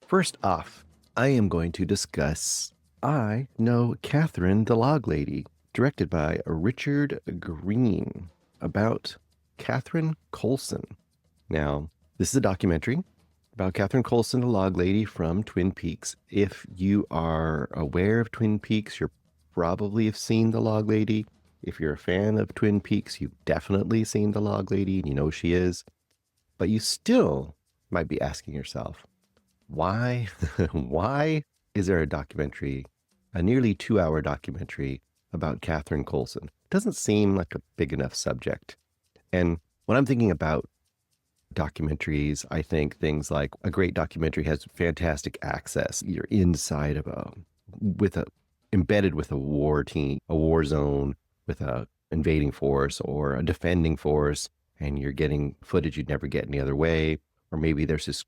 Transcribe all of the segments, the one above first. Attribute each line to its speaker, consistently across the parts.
Speaker 1: First off, I am going to discuss I Know Catherine the Log Lady, directed by Richard Green, about Catherine Coulson. Now, this is a documentary about Catherine Coulson, the log lady from Twin Peaks. If you are aware of Twin Peaks, you probably have seen the log lady. If you're a fan of Twin Peaks, you've definitely seen the log lady and you know who she is. But you still might be asking yourself, why? Why is there a documentary, a nearly 2-hour documentary about Catherine Coulson? Doesn't seem like a big enough subject. And when I'm thinking about documentaries, I think things like a great documentary has fantastic access. You're inside of embedded with a war team, a war zone with a invading force or a defending force, and you're getting footage you'd never get any other way. Or maybe there's this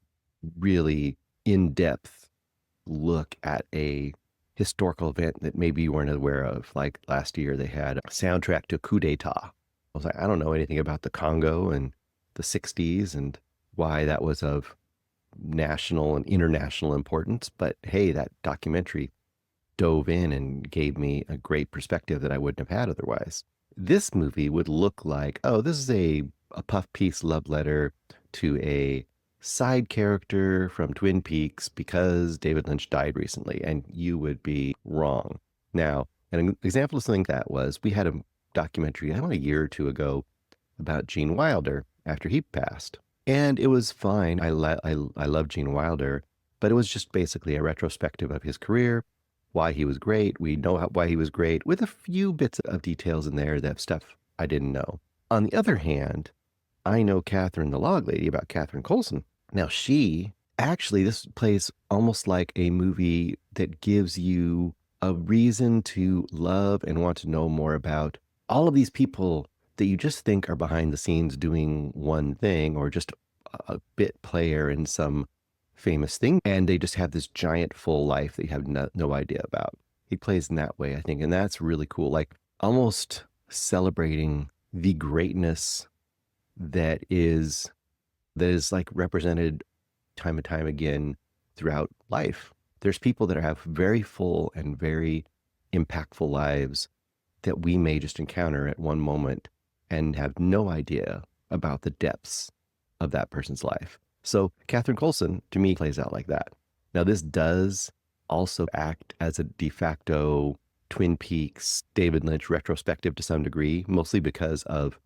Speaker 1: really in-depth look at a historical event that maybe you weren't aware of. Like last year, they had a soundtrack to coup d'etat. I was like, I don't know anything about the Congo and the 60s and why that was of national and international importance. But hey, that documentary dove in and gave me a great perspective that I wouldn't have had otherwise. This movie would look like, oh, this is a puff piece love letter to a side character from Twin Peaks because David Lynch died recently, and you would be wrong. Now, an example of something that was, we had a documentary, I don't know, a year or two ago about Gene Wilder after he passed. And it was fine. I love Gene Wilder, but it was just basically a retrospective of his career, why he was great. We know why he was great, with a few bits of details in there that stuff I didn't know. On the other hand, I Know Catherine the Log Lady, about Catherine Coulson. Now, this plays almost like a movie that gives you a reason to love and want to know more about all of these people that you just think are behind the scenes doing one thing or just a bit player in some famous thing. And they just have this giant full life that you have no idea about. He plays in that way, I think. And that's really cool. Like almost celebrating the greatness that is like represented time and time again throughout life. There's people that have very full and very impactful lives that we may just encounter at one moment and have no idea about the depths of that person's life. So Catherine Coulson, to me, plays out like that. Now, this does also act as a de facto Twin Peaks, David Lynch retrospective to some degree, mostly because of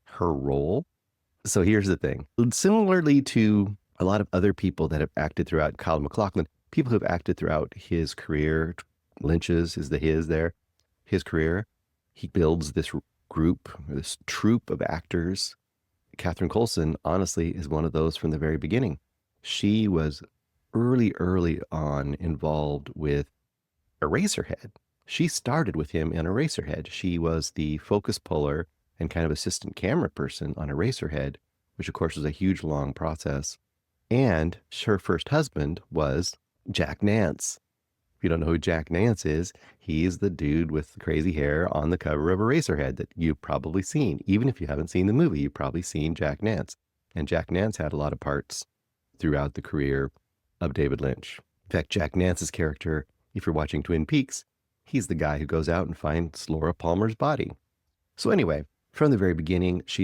Speaker 1: her role. So here's the thing. Similarly to a lot of other people that have acted throughout, Kyle MacLachlan, people who have acted throughout his career, Lynch's is the his there, his career, he builds this group, this troupe of actors. Catherine Coulson, honestly, is one of those from the very beginning. She was early on involved with Eraserhead. She started with him in Eraserhead. She was the focus puller and kind of assistant camera person on Eraserhead, which of course was a huge, long process. And her first husband was Jack Nance. If you don't know who Jack Nance is, he's the dude with the crazy hair on the cover of Eraserhead that you've probably seen. Even if you haven't seen the movie, you've probably seen Jack Nance. And Jack Nance had a lot of parts throughout the career of David Lynch. In fact, Jack Nance's character, if you're watching Twin Peaks, he's the guy who goes out and finds Laura Palmer's body. So anyway, from the very beginning, she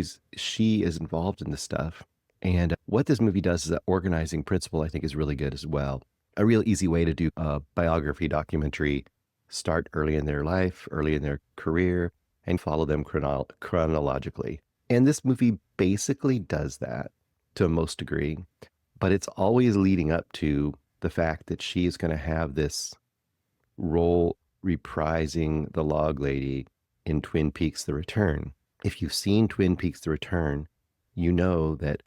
Speaker 1: is involved in this stuff. And what this movie does is that organizing principle, I think, is really good as well. A real easy way to do a biography documentary, start early in their life, early in their career, and follow them chronologically. And this movie basically does that to a most degree, but it's always leading up to the fact that she is going to have this role reprising the log lady in Twin Peaks: The Return. If you've seen Twin Peaks: The Return, you know that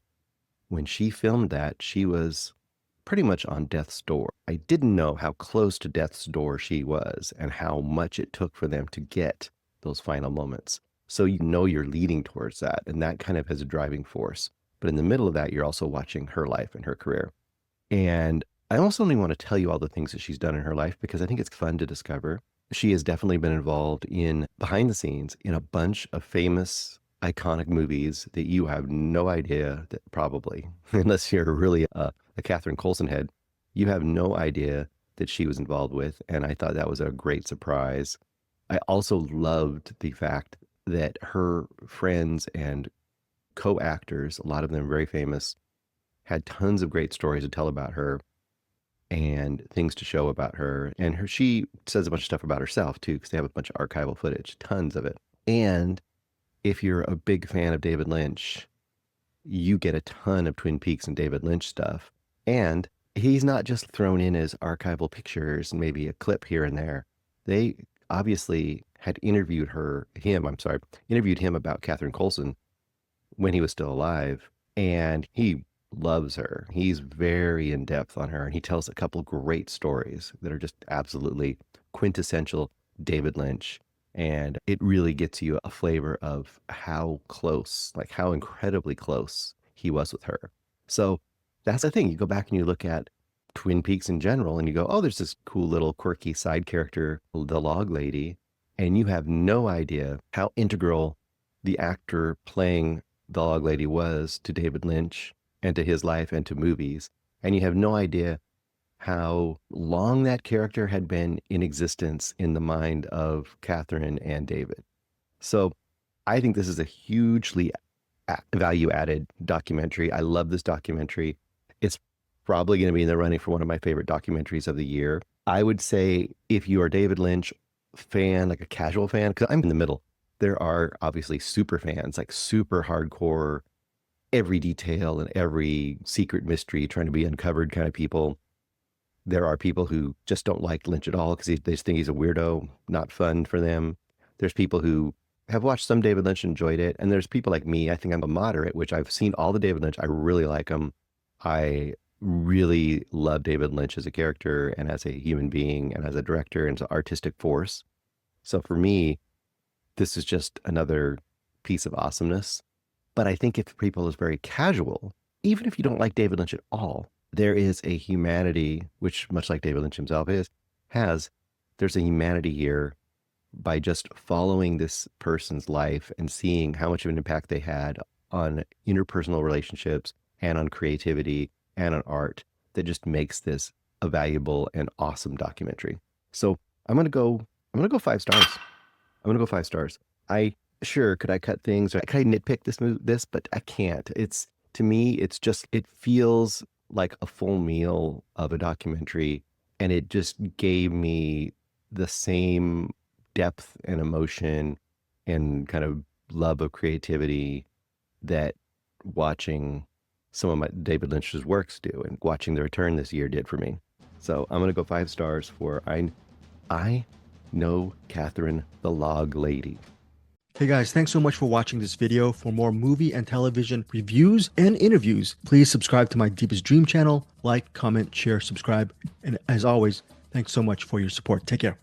Speaker 1: when she filmed that, she was pretty much on death's door. I didn't know how close to death's door she was and how much it took for them to get those final moments. So you know you're leading towards that, and that kind of has a driving force. But in the middle of that, you're also watching her life and her career. And I also only want to tell you all the things that she's done in her life because I think it's fun to discover. She has definitely been involved in behind the scenes in a bunch of famous, iconic movies that you have no idea that probably, unless you're really a Catherine Coulson head, you have no idea that she was involved with. And I thought that was a great surprise. I also loved the fact that her friends and co-actors, a lot of them very famous, had tons of great stories to tell about her and things to show about her. And she says a bunch of stuff about herself too, because they have a bunch of archival footage, tons of it. And if you're a big fan of David Lynch, you get a ton of Twin Peaks and David Lynch stuff. And he's not just thrown in as archival pictures and maybe a clip here and there. They obviously had interviewed him about Catherine Coulson when he was still alive. And he loves her. He's very in depth on her. And he tells a couple great stories that are just absolutely quintessential David Lynch. And it really gets you a flavor of how close, like how incredibly close he was with her. So that's the thing. You go back and you look at Twin Peaks in general and you go, oh, there's this cool little quirky side character, the log lady. And you have no idea how integral the actor playing the log lady was to David Lynch and to his life and to movies. And you have no idea how long that character had been in existence in the mind of Catherine and David. So I think this is a hugely value-added documentary. I love this documentary. It's probably going to be in the running for one of my favorite documentaries of the year. I would say if you are a David Lynch fan, like a casual fan, because I'm in the middle, there are obviously super fans, like super hardcore, every detail and every secret mystery trying to be uncovered kind of people. There are people who just don't like Lynch at all because they just think he's a weirdo, not fun for them. There's people who have watched some David Lynch, enjoyed it. And there's people like me, I think I'm a moderate, which I've seen all the David Lynch. I really like him. I really love David Lynch as a character and as a human being and as a director and as an artistic force. So for me, this is just another piece of awesomeness. But I think if people is very casual, even if you don't like David Lynch at all, there is a humanity, which much like David Lynch himself there's a humanity here by just following this person's life and seeing how much of an impact they had on interpersonal relationships and on creativity and on art that just makes this a valuable and awesome documentary. So I'm gonna go 5 stars. I'm gonna go 5 stars. Could I cut things? Could I nitpick this? But I can't. To me, it feels like a full meal of a documentary, and it just gave me the same depth and emotion and kind of love of creativity that watching some of my David Lynch's works do, and watching The Return this year did for me. So I'm gonna go 5 stars for I Know Catherine the Log Lady.
Speaker 2: Hey guys, thanks so much for watching this video. For more movie and television reviews and interviews, please subscribe to my Deepest Dream channel, like, comment, share, subscribe. And as always, thanks so much for your support. Take care.